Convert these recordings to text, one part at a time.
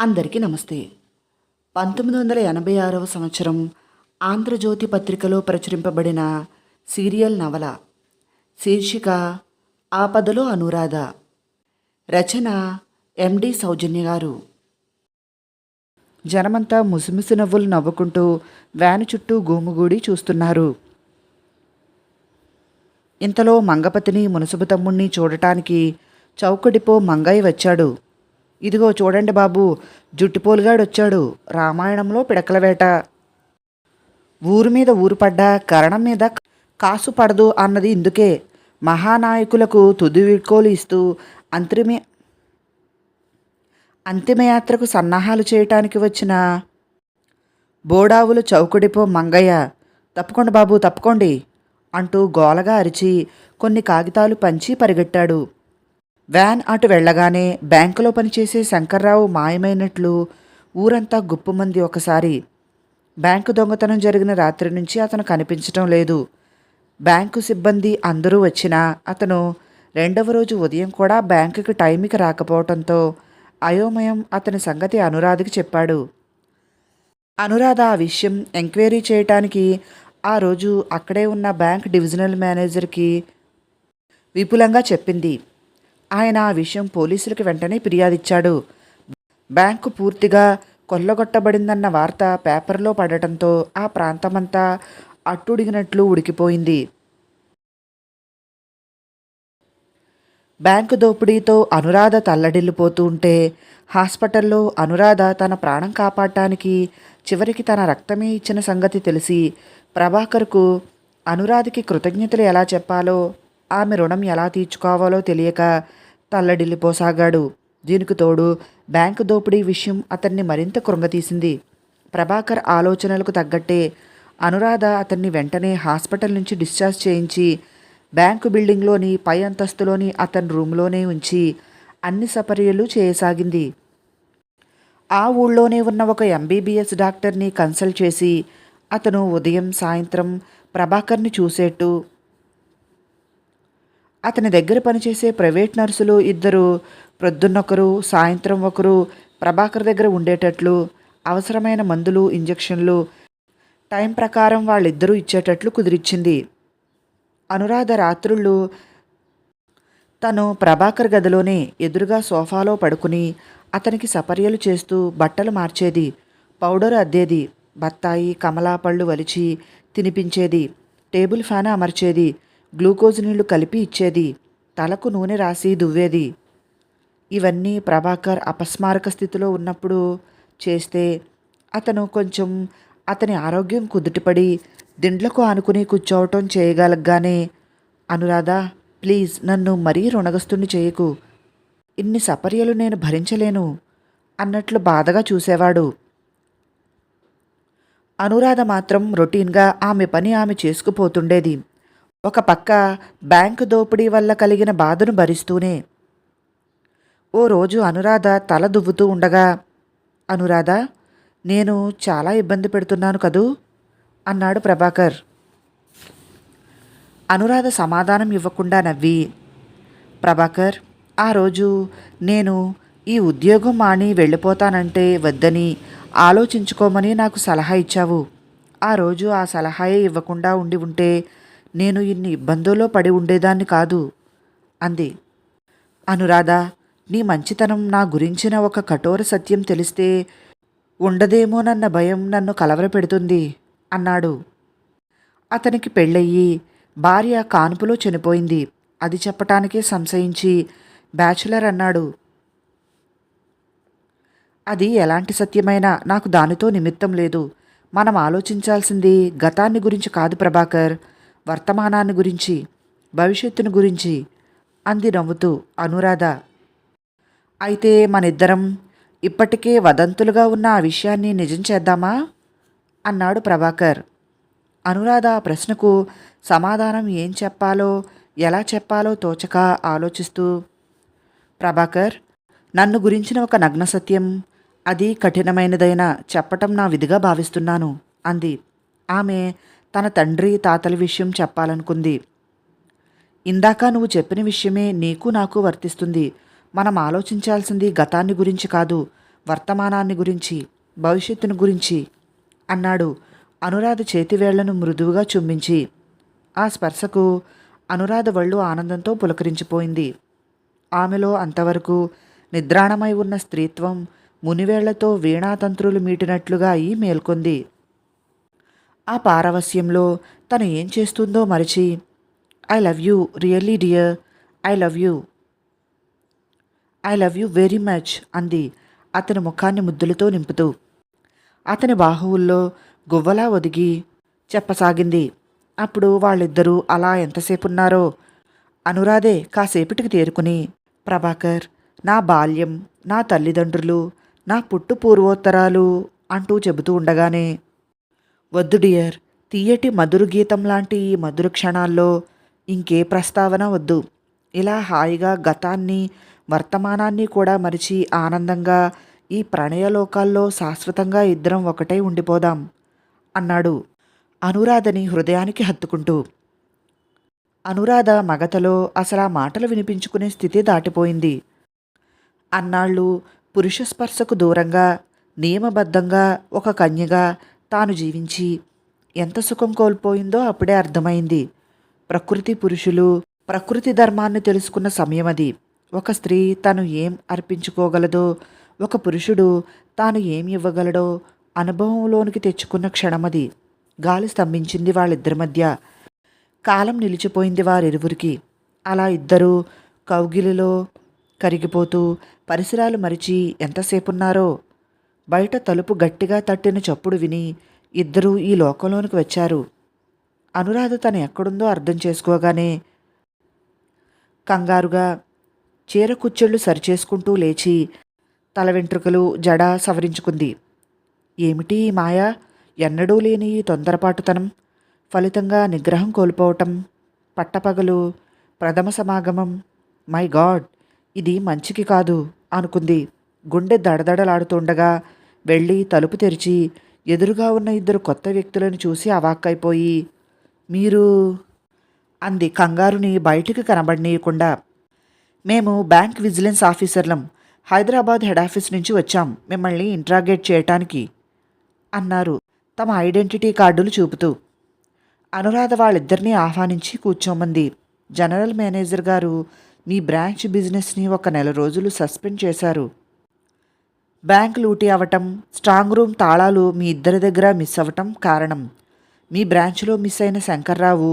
అందరికీ నమస్తే. 1986వ సంవత్సరం ఆంధ్రజ్యోతి పత్రికలో ప్రచురింపబడిన సీరియల్ నవల. శీర్షిక ఆపదలో అనురాధ. రచన ఎండి సౌజన్య గారు. జనమంతా ముసిముసి నవ్వులు నవ్వుకుంటూ వ్యాను చుట్టూ గుమిగూడి చూస్తున్నారు. ఇంతలో మంగపతిని మునసబు తమ్ముణ్ణి చూడటానికి చౌకడిపో మంగయ్య వచ్చాడు. ఇదిగో చూడండి బాబు, జుట్టుపోలుగాడొచ్చాడు. రామాయణంలో పిడకల వేట. ఊరు మీద ఊరు పడ్డా కరణం మీద కాసు పడదు అన్నది ఇందుకే. మహానాయకులకు తుది వీడ్కోలు ఇస్తూ అంతిమయాత్రకు సన్నాహాలు చేయటానికి వచ్చిన బోడావులు చౌకడిపో మంగయ్య. తప్పుకోండి బాబు, తప్పుకోండి అంటూ గోలగా అరిచి కొన్ని కాగితాలు పంచి పరిగెట్టాడు. వ్యాన్ అటు వెళ్ళగానే బ్యాంకులో పనిచేసే శంకర్రావు మాయమైనట్లు ఊరంతా గుప్పుమంది ఒకసారి. బ్యాంకు దొంగతనం జరిగిన రాత్రి నుంచి అతను కనిపించటం లేదు. బ్యాంకు సిబ్బంది అందరూ వచ్చినా అతను రెండవ రోజు ఉదయం కూడా బ్యాంకుకి టైంకి రాకపోవడంతో అయోమయం అతని సంగతి అనురాధకి చెప్పాడు. అనురాధ ఆ విషయం ఎంక్వైరీ చేయటానికి ఆ రోజు అక్కడే ఉన్న బ్యాంక్ డివిజనల్ మేనేజర్కి విపులంగా చెప్పింది. ఆయన ఆ విషయం పోలీసులకు వెంటనే ఫిర్యాదిచ్చాడు. బ్యాంకు పూర్తిగా కొల్లగొట్టబడిందన్న వార్త పేపర్లో పడటంతో ఆ ప్రాంతమంతా అట్టుడిగినట్లు ఉడికిపోయింది. బ్యాంకు దోపిడీతో అనురాధ తల్లడిల్లిపోతూ ఉంటే హాస్పిటల్లో అనురాధ తన ప్రాణం కాపాడటానికి చివరికి తన రక్తమే ఇచ్చిన సంగతి తెలిసి ప్రభాకర్కు అనురాధకి కృతజ్ఞతలు ఎలా చెప్పాలో, ఆమె రుణం ఎలా తీర్చుకోవాలో తెలియక తల్లడిల్లిపోసాగాడు. దీనికి తోడు బ్యాంకు దోపిడీ విషయం అతన్ని మరింత కృంగతీసింది. ప్రభాకర్ ఆలోచనలకు తగ్గట్టే అనురాధ అతన్ని వెంటనే హాస్పిటల్ నుంచి డిశ్చార్జ్ చేయించి బ్యాంకు బిల్డింగ్లోని పై అంతస్తులోని అతని రూమ్లోనే ఉంచి అన్ని సపర్యలు చేయసాగింది. ఆ ఊళ్ళోనే ఉన్న ఒక ఎంబీబీఎస్ డాక్టర్ని కన్సల్ట్ చేసి అతను ఉదయం సాయంత్రం ప్రభాకర్ని చూసేట్టు, అతని దగ్గర పనిచేసే ప్రైవేట్ నర్సులు ఇద్దరు ప్రొద్దున్నొకరు సాయంత్రం ఒకరు ప్రభాకర్ దగ్గర ఉండేటట్లు, అవసరమైన మందులు ఇంజెక్షన్లు టైం ప్రకారం వాళ్ళిద్దరూ ఇచ్చేటట్లు కుదిరిచ్చింది. అనురాధ రాత్రుళ్ళు తను ప్రభాకర్ గదిలోనే ఎదురుగా సోఫాలో పడుకుని అతనికి సపర్యలు చేస్తూ బట్టలు మార్చేది, పౌడర్ అద్దేది, బత్తాయి కమలా పళ్ళు వలిచి తినిపించేది, టేబుల్ ఫ్యాన్ అమర్చేది, గ్లూకోజ్ నీళ్లు కలిపి ఇచ్చేది, తలకు నూనె రాసి దువ్వేది. ఇవన్నీ ప్రభాకర్ అపస్మారక స్థితిలో ఉన్నప్పుడు చేస్తే అతను కొంచెం అతని ఆరోగ్యం కుదుటపడి దిండ్లకు ఆనుకుని కూర్చోవటం చేయగలగానే, అనురాధ ప్లీజ్ నన్ను మరీ రుణగస్తుని చేయకు, ఇన్ని సపర్యలు నేను భరించలేను అన్నట్లు బాధగా చూసేవాడు. అనురాధ మాత్రం రొటీన్గా ఆమె పని ఆమె చేసుకుపోతుండేది. ఒక పక్క బ్యాంకు దోపిడీ వల్ల కలిగిన బాధను భరిస్తూనే. ఓ రోజు అనురాధ తల దువ్వుతూ ఉండగా, అనురాధ నేను చాలా ఇబ్బంది పెడుతున్నాను కదూ అన్నాడు ప్రభాకర్. అనురాధ సమాధానం ఇవ్వకుండా నవ్వి, ప్రభాకర్ ఆ రోజు నేను ఈ ఉద్యోగం మాని వెళ్ళిపోతానంటే వద్దని ఆలోచించుకోమని నాకు సలహా ఇచ్చావు. ఆ రోజు ఆ సలహాయే ఇవ్వకుండా ఉండి ఉంటే నేను ఇన్ని ఇబ్బందుల్లో పడి ఉండేదాన్ని కాదు అంది. అనురాధ నీ మంచితనం నా గురించిన ఒక కఠోర సత్యం తెలిస్తే ఉండదేమోనన్న భయం నన్ను కలవరపెడుతుంది అన్నాడు. అతనికి పెళ్ళయ్యి భార్య కాన్పులో చనిపోయింది. అది చెప్పటానికే సంశయించి బ్యాచులర్ అన్నాడు. అది ఎలాంటి సత్యమైనా నాకు దానితో నిమిత్తం లేదు. మనం ఆలోచించాల్సింది గతాన్ని గురించి కాదు ప్రభాకర్, వర్తమానాన్ని గురించి, భవిష్యత్తును గురించి అంది నవ్వుతూ అనురాధ. అయితే మనిద్దరం ఇప్పటికే వదంతులుగా ఉన్న ఆ విషయాన్ని నిజం చేద్దామా అన్నాడు ప్రభాకర్. అనురాధ ఆ ప్రశ్నకు సమాధానం ఏం చెప్పాలో ఎలా చెప్పాలో తోచక ఆలోచిస్తూ, ప్రభాకర్ నన్ను గురించిన ఒక నగ్న సత్యం, అది కఠినమైనదైనా చెప్పటం నా విధిగా భావిస్తున్నాను అంది. ఆమె తన తండ్రి తాతల విషయం చెప్పాలనుకుంది. ఇందాక నువ్వు చెప్పిన విషయమే నీకు నాకు వర్తిస్తుంది. మనం ఆలోచించాల్సింది గతాన్ని గురించి కాదు, వర్తమానాన్ని గురించి, భవిష్యత్తును గురించి అన్నాడు అనురాధ చేతివేళ్లను మృదువుగా చుమ్మించి. ఆ స్పర్శకు అనురాధ వళ్ళు ఆనందంతో పులకరించిపోయింది. ఆమెలో అంతవరకు నిద్రాణమై ఉన్న స్త్రీత్వం మునివేళ్లతో వీణాతంత్రులు మీటినట్లుగా అయి మేల్కొంది. ఆ పారవస్యంలో తను ఏం చేస్తుందో మరిచి, I love you really dear, I love you, I love you very much అంది అతని ముఖాన్ని ముద్దులతో నింపుతూ. అతని బాహువుల్లో గువ్వలా ఒదిగి చెప్పసాగింది. అప్పుడు వాళ్ళిద్దరూ అలా ఎంతసేపున్నారో అనురాధే కాసేపటికి తేరుకుని, ప్రభాకర్, నా బాల్యం, నా తల్లిదండ్రులు, నా పుట్టు పూర్వోత్తరాలు అంటూ చెబుతూ ఉండగానే, వద్దు డియర్, తీయటి మధుర గీతం లాంటి ఈ మధుర క్షణాల్లో ఇంకే ప్రస్తావన వద్దు. ఇలా హాయిగా గతాన్ని, వర్తమానాన్ని కూడా మరిచి ఆనందంగా ఈ ప్రణయలోకాల్లో శాశ్వతంగా ఇద్దరం ఒకటై ఉండిపోదాం అన్నాడు అనురాధని హృదయానికి హత్తుకుంటూ. అనురాధ మగతలో అసలు ఆ మాటలు వినిపించుకునే స్థితి దాటిపోయింది. అన్నాళ్ళు పురుష స్పర్శకు దూరంగా నియమబద్ధంగా ఒక కన్యగా తాను జీవించి ఎంత సుఖం కోల్పోయిందో అప్పుడే అర్థమైంది. ప్రకృతి పురుషులు ప్రకృతి ధర్మాన్ని తెలుసుకున్న సమయం అది. ఒక స్త్రీ తను ఏం అర్పించుకోగలదో, ఒక పురుషుడు తాను ఏం ఇవ్వగలడో అనుభవంలోనికి తెచ్చుకున్న క్షణమది. గాలి స్తంభించింది వాళ్ళిద్దరి మధ్య. కాలం నిలిచిపోయింది వారిరువురికి. అలా ఇద్దరూ కౌగిలిలో కరిగిపోతూ పరిసరాలు మరిచి ఎంతసేపున్నారో. బయట తలుపు గట్టిగా తట్టిన చప్పుడు విని ఇద్దరూ ఈ లోకంలోనికి వచ్చారు. అనురాధ తను ఎక్కడుందో అర్థం చేసుకోగానే కంగారుగా చీర కుచ్చెళ్ళు సరిచేసుకుంటూ లేచి తల వెంట్రుకలు జడ సవరించుకుంది. ఏమిటి ఈ మాయ? ఎన్నడూ లేని ఈ తొందరపాటుతనం, ఫలితంగా నిగ్రహం కోల్పోవటం, పట్టపగలు ప్రథమ సమాగమం. మై గాడ్, ఇది మంచికి కాదు అనుకుంది. గుండె దడదడలాడుతుండగా వెళ్ళి తలుపు తెరిచి ఎదురుగా ఉన్న ఇద్దరు కొత్త వ్యక్తులను చూసి అవాక్కైపోయి, మీరు అంది కంగారుని బయటికి కనబడనీయకుండా. మేము బ్యాంక్ విజిలెన్స్ ఆఫీసర్లం, హైదరాబాద్ హెడ్ ఆఫీస్ నుంచి వచ్చాం మిమ్మల్ని ఇంట్రాగేట్ చేయటానికి అన్నారు తమ ఐడెంటిటీ కార్డులు చూపుతూ. అనురాధ వాళ్ళిద్దరినీ ఆహ్వానించి కూర్చోమంది. జనరల్ మేనేజర్ గారు మీ బ్రాంచ్ బిజినెస్ని 1 నెల రోజులు సస్పెండ్ చేశారు. బ్యాంక్ లూటీ అవ్వటం, స్ట్రాంగ్ రూమ్ తాళాలు మీ ఇద్దరి దగ్గర మిస్ అవ్వటం కారణం. మీ బ్రాంచ్లో మిస్ అయిన శంకర్రావు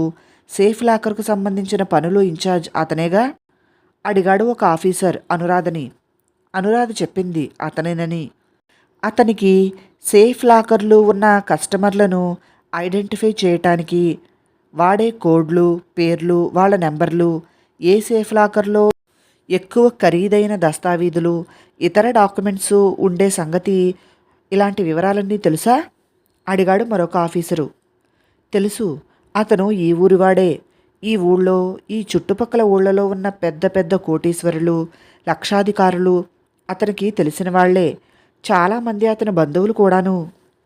సేఫ్ లాకర్కు సంబంధించిన పనులు ఇన్ఛార్జ్ అతనేగా అడిగాడు ఒక ఆఫీసర్ అనురాధని. అనురాధ చెప్పింది అతనేనని. అతనికి సేఫ్ లాకర్లు ఉన్న కస్టమర్లను ఐడెంటిఫై చేయటానికి వాడే కోడ్లు, పేర్లు, వాళ్ళ నెంబర్లు, ఏ సేఫ్ లాకర్లో ఎక్కువ ఖరీదైన దస్తావీదులు, ఇతర డాక్యుమెంట్స్ ఉండే సంగతి, ఇలాంటి వివరాలన్నీ తెలుసా అడిగాడు మరొక ఆఫీసరు. తెలుసు, అతను ఈ ఊరివాడే. ఈ ఊళ్ళో, ఈ చుట్టుపక్కల ఊళ్ళలో ఉన్న పెద్ద పెద్ద కోటీశ్వరులు, లక్షాధికారులు అతనికి తెలిసిన వాళ్లే. చాలామంది అతని బంధువులు కూడాను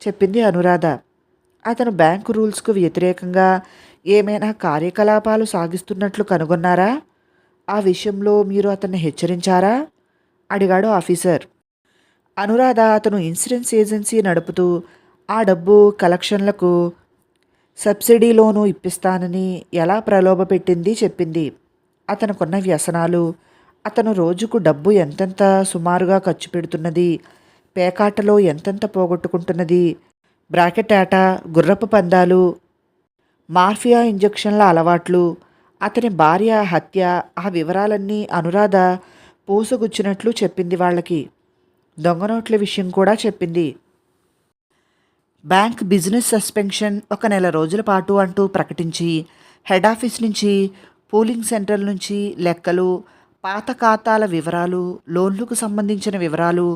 చెప్పింది అనురాధ. అతను బ్యాంకు రూల్స్కు వ్యతిరేకంగా ఏమైనా కార్యకలాపాలు సాగిస్తున్నట్లు కనుగొన్నారా? ఆ విషయంలో మీరు అతన్ని హెచ్చరించారా అడిగాడు ఆఫీసర్. అనురాధ అతను ఇన్సూరెన్స్ ఏజెన్సీ నడుపుతూ ఆ డబ్బు కలెక్షన్లకు సబ్సిడీ లోను ఇప్పిస్తానని ఎలా ప్రలోభపెట్టింది చెప్పింది. అతనుకున్న వ్యసనాలు, అతను రోజుకు డబ్బు ఎంతెంత సుమారుగా ఖర్చు పెడుతున్నది, పేకాటలో ఎంతెంత పోగొట్టుకుంటున్నది, బ్రాకెట్ ఆట, గుర్రపు పందాలు, మార్ఫియా ఇంజెక్షన్ల అలవాట్లు, అతని భార్య హత్య, ఆ వివరాలన్నీ అనురాధ పూసగుచ్చినట్లు చెప్పింది వాళ్ళకి. దొంగనోట్ల విషయం కూడా చెప్పింది. బ్యాంక్ బిజినెస్ సస్పెన్షన్ 1 నెల రోజుల పాటు అంటూ ప్రకటించి హెడ్ ఆఫీస్ నుంచి, పూలింగ్ సెంటర్ నుంచి లెక్కలు, పాత ఖాతాల వివరాలు, లోన్లకు సంబంధించిన వివరాలు,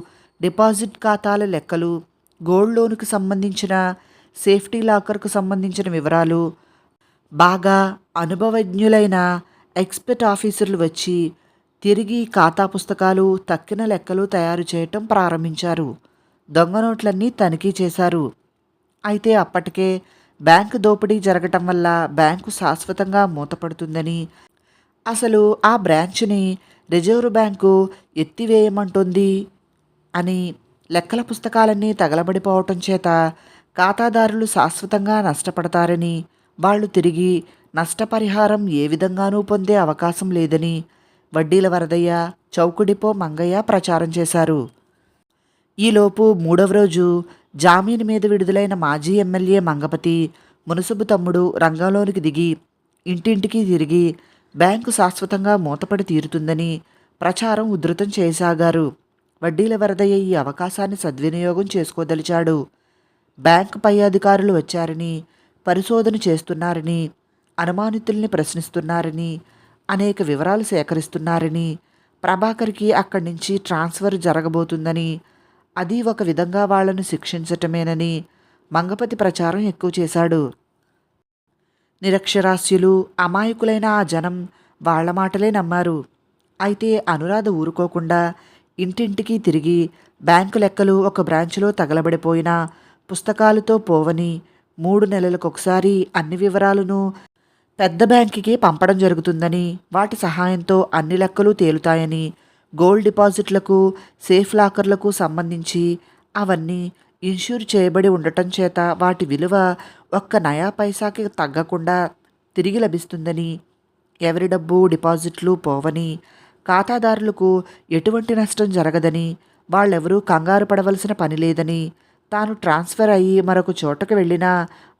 డిపాజిట్ ఖాతాల లెక్కలు, గోల్డ్ లోన్కు సంబంధించిన, సేఫ్టీ లాకర్కు సంబంధించిన వివరాలు బాగా అనుభవజ్ఞులైన ఎక్స్పర్ట్ ఆఫీసర్లు వచ్చి తిరిగి ఖాతా పుస్తకాలు, తక్కిన లెక్కలు తయారు చేయటం ప్రారంభించారు. దొంగ నోట్లన్నీ తనిఖీ చేశారు. అయితే అప్పటికే బ్యాంకు దోపిడీ జరగటం వల్ల బ్యాంకు శాశ్వతంగా మూతపడుతుందని, అసలు ఆ బ్రాంచ్ని రిజర్వ్ బ్యాంకు ఎత్తివేయమంటుంది అని లెక్కల పుస్తకాలన్నీ తగలబడిపోవటం చేత ఖాతాదారులు శాశ్వతంగా నష్టపడతారని, వాళ్ళు తిరిగి నష్టపరిహారం ఏ విధంగానూ పొందే అవకాశం లేదని వడ్డీల వరదయ్య, చౌకుడిపో మంగయ్య ప్రచారం చేశారు. ఈలోపు మూడవ రోజు జామీను మీద విడుదలైన మాజీ ఎమ్మెల్యే మంగపతి మునసబు తమ్ముడు రంగంలోనికి దిగి ఇంటింటికి తిరిగి బ్యాంకు శాశ్వతంగా మూతపడి తీరుతుందని ప్రచారం ఉధృతం చేయసాగారు. వడ్డీల వరదయ్య ఈ అవకాశాన్ని సద్వినియోగం చేసుకోదలిచాడు. బ్యాంకు పై అధికారులు వచ్చారని, పరిశోధన చేస్తున్నారని, అనుమానితుల్ని ప్రశ్నిస్తున్నారని, అనేక వివరాలు సేకరిస్తున్నారని, ప్రభాకర్కి అక్కడి నుంచి ట్రాన్స్ఫర్ జరగబోతుందని, అది ఒక విధంగా వాళ్లను శిక్షించటమేనని మంగపతి ప్రచారం ఎక్కువ చేశాడు. నిరక్షరాస్యులు, అమాయకులైన ఆ జనం వాళ్ల మాటలే నమ్మారు. అయితే అనురాధ ఊరుకోకుండా ఇంటింటికి తిరిగి బ్యాంకు లెక్కలు ఒక బ్రాంచ్లో తగలబడిపోయిన పుస్తకాలతో పోవని, 3 నెలలకొకసారి అన్ని వివరాలను పెద్ద బ్యాంకుకి పంపడం జరుగుతుందని, వాటి సహాయంతో అన్ని లెక్కలు తేలుతాయని, గోల్డ్ డిపాజిట్లకు, సేఫ్ లాకర్లకు సంబంధించి అవన్నీ ఇన్ష్యూర్ చేయబడి ఉండటం చేత వాటి విలువ ఒక్క నయా పైసాకి తగ్గకుండా తిరిగి లభిస్తుందని, ఎవరి డబ్బు డిపాజిట్లు పోవని, ఖాతాదారులకు ఎటువంటి నష్టం జరగదని, వాళ్ళెవరూ కంగారు పడవలసిన పని లేదని, తాను ట్రాన్స్ఫర్ అయ్యి మరొక చోటకు వెళ్ళినా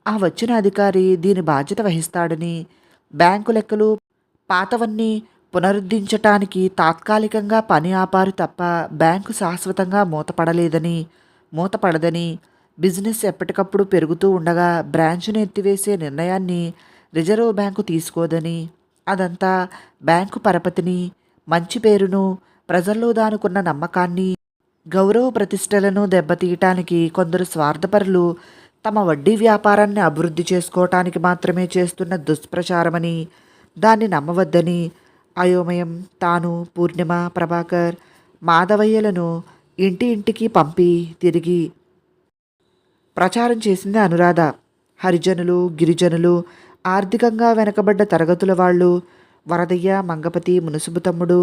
ఆ వచ్చిన అధికారి దీని బాధ్యత వహిస్తాడని, బ్యాంకు లెక్కలు పాతవన్నీ పునరుద్ధరించటానికి తాత్కాలికంగా పని ఆపారు తప్ప బ్యాంకు శాశ్వతంగా మూతపడదని, బిజినెస్ ఎప్పటికప్పుడు పెరుగుతూ ఉండగా బ్రాంచ్ను ఎత్తివేసే నిర్ణయాన్ని రిజర్వ్ బ్యాంకు తీసుకోదని, అదంతా బ్యాంకు పరపతిని, మంచి పేరును, ప్రజల్లో దానుకున్న నమ్మకాన్ని, గౌరవ ప్రతిష్టలను దెబ్బతీయటానికి కొందరు స్వార్థపరులు తమ వడ్డీ వ్యాపారాన్ని అభివృద్ధి చేసుకోవటానికి మాత్రమే చేస్తున్న దుష్ప్రచారమని, దాన్ని నమ్మవద్దని అయోమయం తాను, పూర్ణిమ, ప్రభాకర్, మాధవయ్యలను ఇంటి ఇంటికి పంపి తిరిగి ప్రచారం చేసింది అనురాధ. హరిజనులు, గిరిజనులు, ఆర్థికంగా వెనకబడ్డ తరగతుల వాళ్ళు వరదయ్య, మంగపతి, మునుసుబు తమ్ముడు,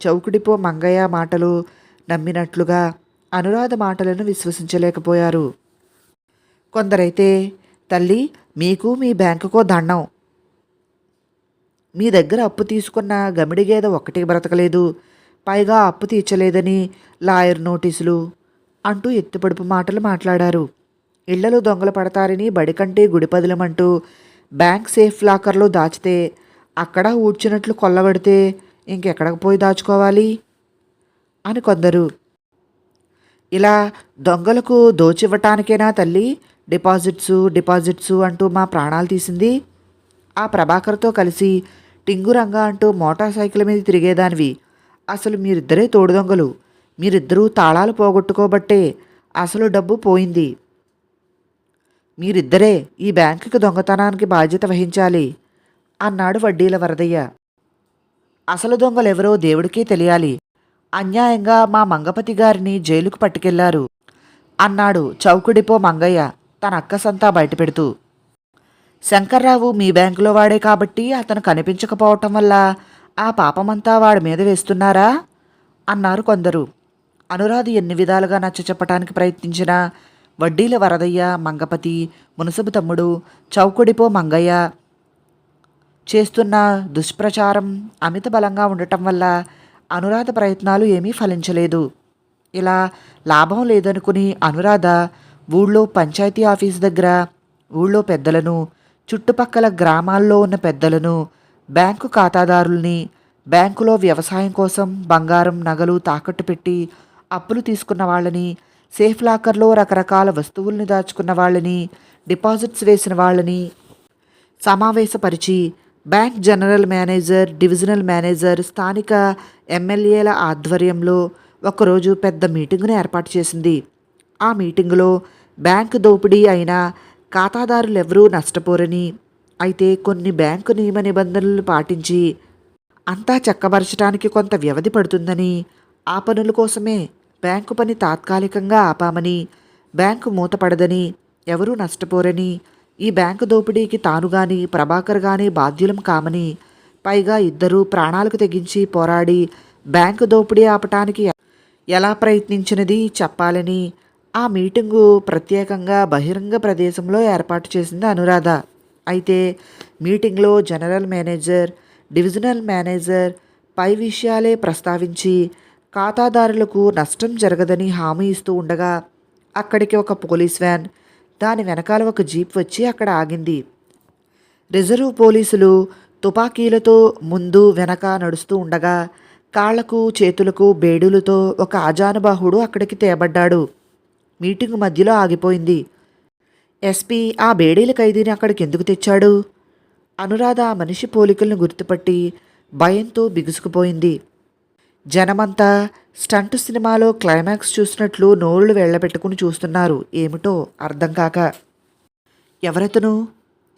చౌకుడిపో మంగయ్య మాటలు నమ్మినట్లుగా అనురాధ మాటలను విశ్వసించలేకపోయారు. కొందరైతే, తల్లి మీకు మీ బ్యాంకుకో దండం, మీ దగ్గర అప్పు తీసుకున్న గమిడి గేదె ఒక్కటి బ్రతకలేదు, పైగా అప్పు తీర్చలేదని లాయర్ నోటీసులు అంటూ ఎత్తుపడుపు మాటలు మాట్లాడారు. ఇళ్లలో దొంగలు పడతారని బడికంటే గుడిపదిలమంటూ బ్యాంక్ సేఫ్ లాకర్లో దాచితే అక్కడ ఊడ్చినట్లు కొల్లబడితే ఇంకెక్కడికి పోయి దాచుకోవాలి అని కొందరు. ఇలా దొంగలకు దోచివ్వటానికేనా తల్లి డిపాజిట్సు అంటూ మా ప్రాణాలు తీసింది? ఆ ప్రభాకర్తో కలిసి టింగురంగా అంటూ మోటార్ సైకిల్ మీద తిరిగేదానివి. అసలు మీరిద్దరే తోడు దొంగలు. మీరిద్దరూ తాళాలు పోగొట్టుకోబట్టే అసలు డబ్బు పోయింది. మీరిద్దరే ఈ బ్యాంకుకి దొంగతనానికి బాధ్యత వహించాలి అన్నాడు వడ్డీల వరదయ్య. అసలు దొంగలెవరో దేవుడికే తెలియాలి. అన్యాయంగా మా మంగపతి గారిని జైలుకు పట్టుకెళ్లారు అన్నాడు చౌకుడిపో మంగయ్య తన అక్కసంతా బయటపెడుతూ. శంకర్రావు మీ బ్యాంకులో వాడే కాబట్టి అతను కనిపించకపోవటం వల్ల ఆ పాపమంతా వాడి మీద వేస్తున్నారా అన్నారు కొందరు. అనురాధ ఎన్ని విధాలుగా నచ్చచెప్పటానికి ప్రయత్నించినా వడ్డీల వరదయ్య, మంగపతి, మునసబు తమ్ముడు, చౌకుడిపో మంగయ్య చేస్తున్న దుష్ప్రచారం అమిత బలంగా ఉండటం వల్ల అనురాధ ప్రయత్నాలు ఏమీ ఫలించలేదు. ఇలా లాభం లేదనుకుని అనురాధ ఊళ్ళో పంచాయతీ ఆఫీసు దగ్గర ఊళ్ళో పెద్దలను, చుట్టుపక్కల గ్రామాల్లో ఉన్న పెద్దలను, బ్యాంకు ఖాతాదారుల్ని, బ్యాంకులో వ్యవసాయం కోసం బంగారం, నగలు తాకట్టు పెట్టి అప్పులు తీసుకున్న వాళ్ళని, సేఫ్ లాకర్లో రకరకాల వస్తువుల్ని దాచుకున్న వాళ్ళని, డిపాజిట్స్ వేసిన వాళ్ళని సమావేశపరిచి bank general manager, divisional manager, స్థానిక ఎమ్మెల్యేల ఆధ్వర్యంలో ఒకరోజు పెద్ద మీటింగును ఏర్పాటు చేసింది. ఆ మీటింగులో బ్యాంకు దోపిడీ అయినా ఖాతాదారులెవరూ నష్టపోరని, అయితే కొన్ని బ్యాంకు నియమ నిబంధనలు పాటించి అంతా చక్కబరచడానికి కొంత వ్యవధి పడుతుందని, ఆ పనుల కోసమే బ్యాంకు పని తాత్కాలికంగా ఆపామని, బ్యాంకు మూతపడదని, ఎవరూ నష్టపోరని, ఈ బ్యాంకు దోపిడీకి తాను గాని ప్రభాకర్ గాని బాధ్యులం కామని, పైగా ఇద్దరూ ప్రాణాలకు తెగించి పోరాడి బ్యాంకు దోపిడీ ఆపటానికి ఎలా ప్రయత్నించినది చెప్పాలని ఆ మీటింగు ప్రత్యేకంగా బహిరంగ ప్రదేశంలో ఏర్పాటు చేసింది అనురాధ. అయితే మీటింగ్లో జనరల్ మేనేజర్, డివిజనల్ మేనేజర్ పై విషయాలే ప్రస్తావించి ఖాతాదారులకు నష్టం జరగదని హామీ ఇస్తూ ఉండగా అక్కడికి ఒక పోలీస్ వ్యాన్, దాని వెనకాల ఒక జీప్ వచ్చి అక్కడ ఆగింది. రిజర్వ్ పోలీసులు తుపాకీలతో ముందు వెనక నడుస్తూ ఉండగా కాళ్లకు చేతులకు బేడులతో ఒక ఆజానుబాహుడు అక్కడికి తేబడ్డాడు. మీటింగు మధ్యలో ఆగిపోయింది. ఎస్పీ ఆ బేడీల ఖైదీని అక్కడికి ఎందుకు తెచ్చాడు? అనురాధ ఆ మనిషి పోలికలను గుర్తుపట్టి భయంతో బిగుసుకుపోయింది. జనమంతా స్టంట్ సినిమాలో క్లైమాక్స్ చూసినట్లు నోళ్లు వెళ్ళబెట్టుకుని చూస్తున్నారు. ఏమిటో అర్థం కాక. ఎవరతను?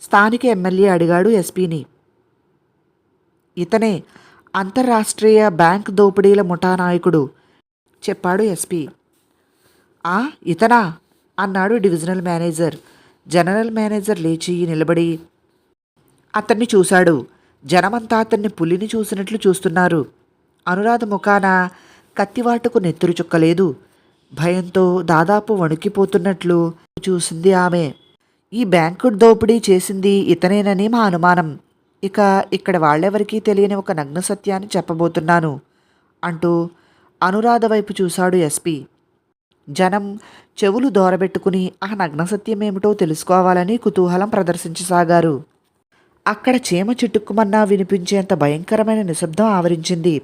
స్థానిక ఎమ్మెల్యే అడిగాడు ఎస్పీని. ఇతనే అంతర్రాష్ట్రీయ బ్యాంక్ దోపిడీల ముఠా నాయకుడు, చెప్పాడు ఎస్పీ. ఆ ఇతనా అన్నాడు డివిజనల్ మేనేజర్. జనరల్ మేనేజర్ లేచి నిలబడి అతన్ని చూశాడు. జనమంతా అతన్ని పులిని చూసినట్లు చూస్తున్నారు. అనురాధ ముఖాన కత్తివాటుకు నెత్తురు చుక్కలేదు. భయంతో దాదాపు వణికిపోతున్నట్లు చూసింది ఆమె. ఈ బ్యాంకు దోపిడీ చేసింది ఇతనేనని మా అనుమానం. ఇక ఇక్కడ వాళ్ళెవరికీ తెలియని ఒక నగ్న సత్యాన్ని చెప్పబోతున్నాను అంటూ అనురాధ వైపు చూశాడు ఎస్పీ. జనం చెవులు దోరబెట్టుకుని ఆ నగ్న సత్యమేమిటో తెలుసుకోవాలని కుతూహలం ప్రదర్శించసాగారు. అక్కడ చీమ చిట్టుక్కుమన్నా వినిపించేంత భయంకరమైన నిశ్శబ్దం ఆవరించింది.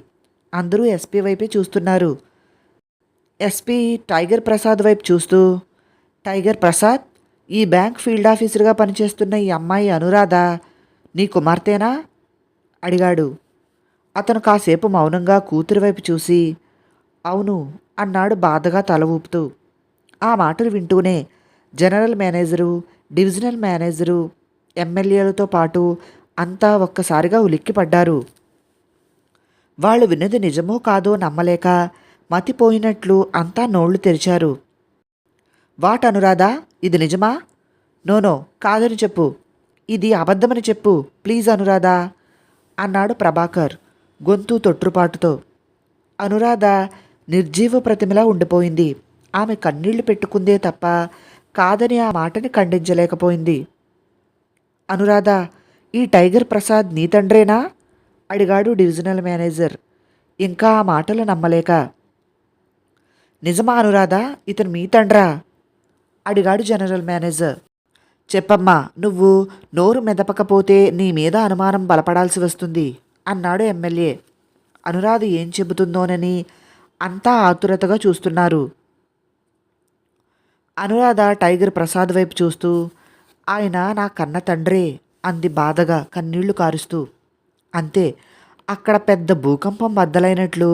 అందరూ ఎస్పీ వైపే చూస్తున్నారు. ఎస్పీ టైగర్ ప్రసాద్ వైపు చూస్తూ, టైగర్ ప్రసాద్, ఈ బ్యాంక్ ఫీల్డ్ ఆఫీసర్గా పనిచేస్తున్న ఈ అమ్మాయి అనురాధ నీ కుమార్తెనా అడిగాడు. అతను కాసేపు మౌనంగా కూతురు వైపు చూసి అవును అన్నాడు బాధగా తల ఊపుతూ. ఆ మాటలు వింటూనే జనరల్ మేనేజరు, డివిజనల్ మేనేజరు, ఎమ్మెల్యేలతో పాటు అంతా ఒక్కసారిగా ఉలిక్కిపడ్డారు. వాళ్ళు విన్నది నిజమో కాదో నమ్మలేక మతిపోయినట్లు అంతా నోళ్లు తెరిచారు. వాట్ అనురాధ, ఇది నిజమా? నోనో కాదని చెప్పు, ఇది అబద్ధమని చెప్పు ప్లీజ్ అనురాధ అన్నాడు ప్రభాకర్ గొంతు తొట్రుపాటుతో. అనురాధ నిర్జీవ ప్రతిమలా ఉండిపోయింది. ఆమె కన్నీళ్లు పెట్టుకుందే తప్ప కాదని ఆ మాటని ఖండించలేకపోయింది. అనురాధ, ఈ టైగర్ ప్రసాద్ నీ తండ్రేనా అడిగాడు డివిజనల్ మేనేజర్ ఇంకా ఆ మాటలు నమ్మలేక. నిజమా అనురాధ, ఇతను మీ తండ్రా అడిగాడు జనరల్ మేనేజర్. చెప్పమ్మా, నువ్వు నోరు మెదపకపోతే నీ మీద అనుమానం బలపడాల్సి వస్తుంది అన్నాడు ఎమ్మెల్యే. అనురాధ ఏం చెబుతుందోనని అంతా ఆతురతగా చూస్తున్నారు. అనురాధ టైగర్ ప్రసాద్ వైపు చూస్తూ ఆయన నా కన్న తండ్రే అంది బాధగా కన్నీళ్లు కారుస్తూ. అంతే, అక్కడ పెద్ద భూకంపం బద్దలైనట్లు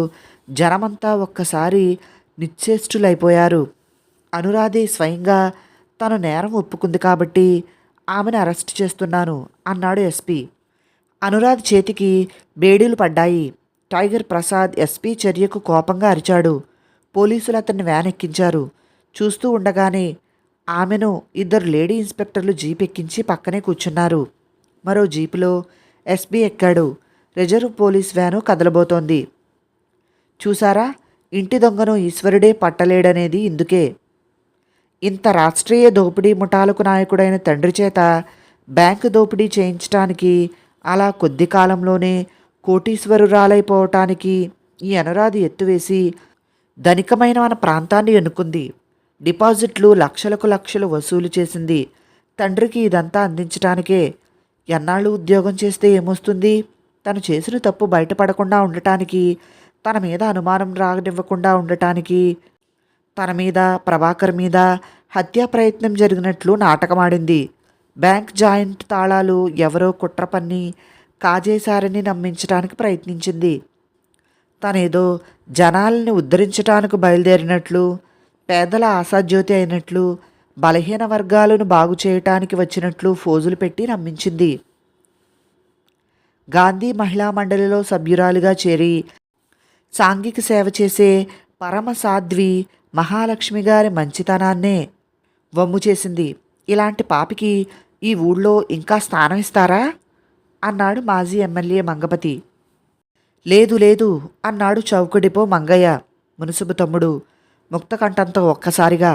జనమంతా ఒక్కసారి నిశ్చేష్టులైపోయారు. అనురాధే స్వయంగా తను నేరం ఒప్పుకుంది కాబట్టి ఆమెను అరెస్ట్ చేస్తున్నాను అన్నాడు ఎస్పీ. అనురాధ చేతికి బేడీలు పడ్డాయి. టైగర్ ప్రసాద్ ఎస్పీ చర్యకు కోపంగా అరిచాడు. పోలీసులు అతన్ని వ్యాన్ ఎక్కించారు. చూస్తూ ఉండగానే ఆమెను ఇద్దరు లేడీ ఇన్స్పెక్టర్లు జీప్ ఎక్కించి పక్కనే కూర్చున్నారు. మరో జీపులో ఎస్పీ ఎక్కాడు. రిజర్వ్ పోలీస్ వ్యాను కదలబోతోంది. చూసారా, ఇంటి దొంగను ఈశ్వరుడే పట్టలేడనేది ఇందుకే. ఇంత రాష్ట్రీయ దోపిడీ ముఠాలకు నాయకుడైన తండ్రి చేత బ్యాంకు దోపిడీ చేయించటానికి, అలా కొద్ది కాలంలోనే కోటీశ్వరురాలైపోవటానికి ఈ అనురాధి ఎత్తువేసి ధనికమైన మన ప్రాంతాన్ని ఎన్నుకుంది. డిపాజిట్లు లక్షలకు లక్షలు వసూలు చేసింది. తండ్రికి ఇదంతా అందించటానికే. ఎన్నాళ్ళు ఉద్యోగం చేస్తే ఏమొస్తుంది? తను చేసిన తప్పు బయటపడకుండా ఉండటానికి, తన మీద అనుమానం రానివ్వకుండా ఉండటానికి, తన మీద ప్రభాకర్ మీద హత్యా ప్రయత్నం జరిగినట్లు నాటకమాడింది. బ్యాంక్ జాయింట్ తాళాలు ఎవరో కుట్ర పన్ని కాజేశారని నమ్మించడానికి ప్రయత్నించింది. తనేదో జనాల్ని ఉద్ధరించటానికి బయలుదేరినట్లు, పేదల ఆశాజ్యోతి అయినట్లు, బలహీన వర్గాలను బాగు చేయటానికి వచ్చినట్లు ఫోజులు పెట్టి నమ్మించింది. గాంధీ మహిళా మండలిలో సభ్యురాలిగా చేరి సాంఘిక సేవ చేసే పరమ సాధ్వి మహాలక్ష్మి గారి మంచితనాన్నే వమ్ము చేసింది. ఇలాంటి పాపికి ఈ ఊళ్ళో ఇంకా స్థానం ఇస్తారా అన్నాడు మాజీ ఎమ్మెల్యే మంగపతి. లేదు లేదు అన్నాడు చౌకడిపో మంగయ్య. మునుసుబు తమ్ముడు ముక్తకంఠంతో ఒక్కసారిగా.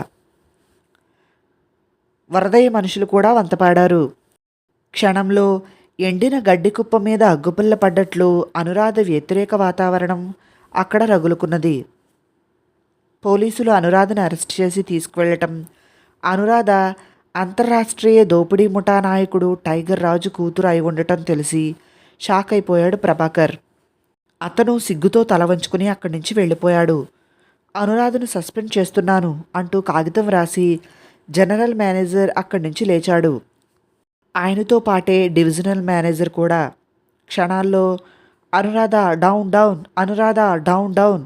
వరదయ్య మనుషులు కూడా వంతపాడారు. క్షణంలో ఎండిన గడ్డి కుప్ప మీద అగ్గుపుల్ల పడ్డట్లు అనురాధ వ్యతిరేక వాతావరణం అక్కడ రగులుకున్నది. పోలీసులు అనురాధను అరెస్ట్ చేసి తీసుకువెళ్ళటం, అనురాధ అంతర్రాష్ట్రీయ దోపిడీ ముఠా నాయకుడు టైగర్ రాజు కూతురు అయి ఉండటం తెలిసి షాక్ అయిపోయాడు ప్రభాకర్. అతను సిగ్గుతో తల వంచుకుని అక్కడి నుంచి వెళ్ళిపోయాడు. అనురాధను సస్పెండ్ చేస్తున్నాను అంటూ కాగితం రాసి జనరల్ మేనేజర్ అక్కడి నుంచి లేచాడు. ఆయనతో పాటే డివిజనల్ మేనేజర్ కూడా. క్షణాల్లో Anuradha down down, Anuradha down down,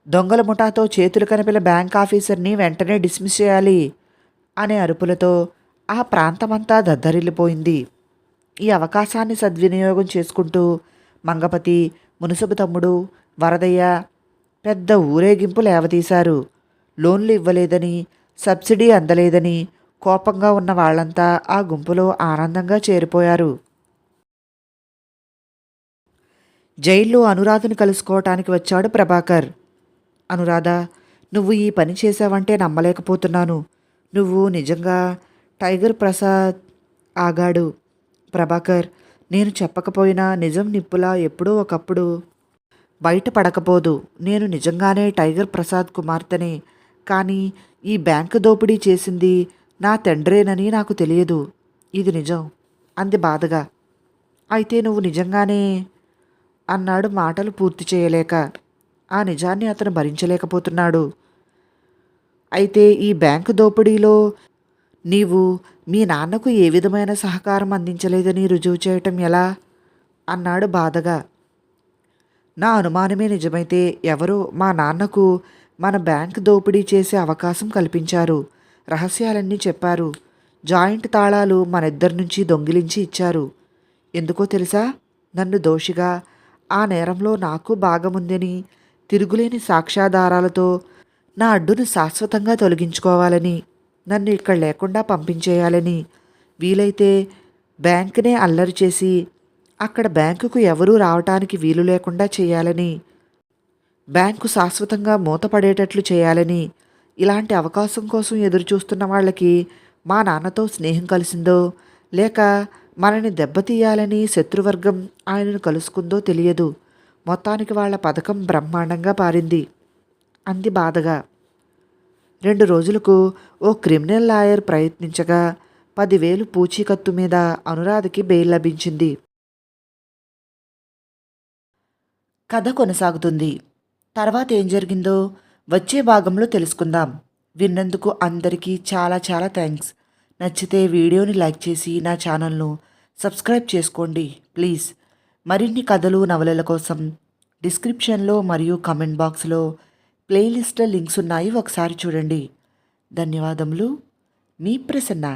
దొంగల ముఠాతో చేతులు కనిపిన బ్యాంక్ ఆఫీసర్ని వెంటనే డిస్మిస్ చేయాలి అనే అరుపులతో ఆ ప్రాంతమంతా దద్దరిల్లిపోయింది. ఈ అవకాశాన్ని సద్వినియోగం చేసుకుంటూ మంగపతి, మునుసబు తమ్ముడు, వరదయ్య పెద్ద ఊరేగింపు లేవతీశారు. లోన్లు ఇవ్వలేదని, సబ్సిడీ అందలేదని కోపంగా ఉన్న వాళ్ళంతా ఆ గుంపులో ఆనందంగా చేరిపోయారు. జైల్లో అనురాధను కలుసుకోవటానికి వచ్చాడు ప్రభాకర్. అనురాధ, నువ్వు ఈ పని చేశావంటే నమ్మలేకపోతున్నాను. నువ్వు నిజంగా టైగర్ ప్రసాద్. ఆగాడు ప్రభాకర్. నేను చెప్పకపోయినా నిజం నిప్పులా ఎప్పుడో ఒకప్పుడు బయటపడకపోదు. నేను నిజంగానే టైగర్ ప్రసాద్ కుమార్తెనే. కానీ ఈ బ్యాంకు దోపిడీ చేసింది నా తండ్రేనని నాకు తెలియదు. ఇది నిజం అంది బాధగా. అయితే నువ్వు నిజంగానే అన్నాడు మాటలు పూర్తి చేయలేక. ఆ నిజాన్ని అతను భరించలేకపోతున్నాడు. అయితే ఈ బ్యాంకు దోపిడీలో నీవు మీ నాన్నకు ఏ విధమైన సహకారం అందించలేదని రుజువు చేయటం ఎలా అన్నాడు బాధగా. నా అనుమానమే నిజమైతే ఎవరో మా నాన్నకు మన బ్యాంక్ దోపిడీ చేసే అవకాశం కల్పించారు. రహస్యాలన్నీ చెప్పారు. జాయింట్ తాళాలు మనిద్దరి నుంచి దొంగిలించి ఇచ్చారు. ఎందుకో తెలుసా? నన్ను దోషిగా, ఆ నేరంలో నాకు భాగముందని తిరుగులేని సాక్ష్యాధారాలతో నా అడ్డును శాశ్వతంగా తొలగించుకోవాలని, నన్ను ఇక్కడ లేకుండా పంపించేయాలని, వీలైతే బ్యాంకునే అల్లరి చేసి అక్కడ బ్యాంకుకు ఎవరూ రావటానికి వీలు లేకుండా చేయాలని, బ్యాంకు శాశ్వతంగా మూతపడేటట్లు చేయాలని, ఇలాంటి అవకాశం కోసం ఎదురుచూస్తున్న వాళ్ళకి మా నాన్నతో స్నేహం కలిసిందో లేక మనని దెబ్బతీయాలని శత్రువర్గం ఆయనను కలుసుకుందో తెలియదు. మొత్తానికి వాళ్ళ పథకం బ్రహ్మాండంగా పారింది అంది బాధగా. 2 రోజులకు ఓ క్రిమినల్ లాయర్ ప్రయత్నించగా 10,000 పూచీకత్తు మీద అనురాధకి బెయిల్ లభించింది. కథ కొనసాగుతుంది. తర్వాత ఏం జరిగిందో వచ్చే భాగంలో తెలుసుకుందాం. విన్నందుకు అందరికీ చాలా చాలా థ్యాంక్స్. నచ్చితే వీడియోని లైక్ చేసి నా ఛానల్ను సబ్స్క్రైబ్ చేసుకోండి ప్లీజ్. మరిన్ని కథలు, నవలల కోసం డిస్క్రిప్షన్లో మరియు కమెంట్ బాక్స్లో ప్లేలిస్ట్లో లింక్స్ ఉన్నాయి, ఒకసారి చూడండి. ధన్యవాదములు. మీ ప్రసన్న.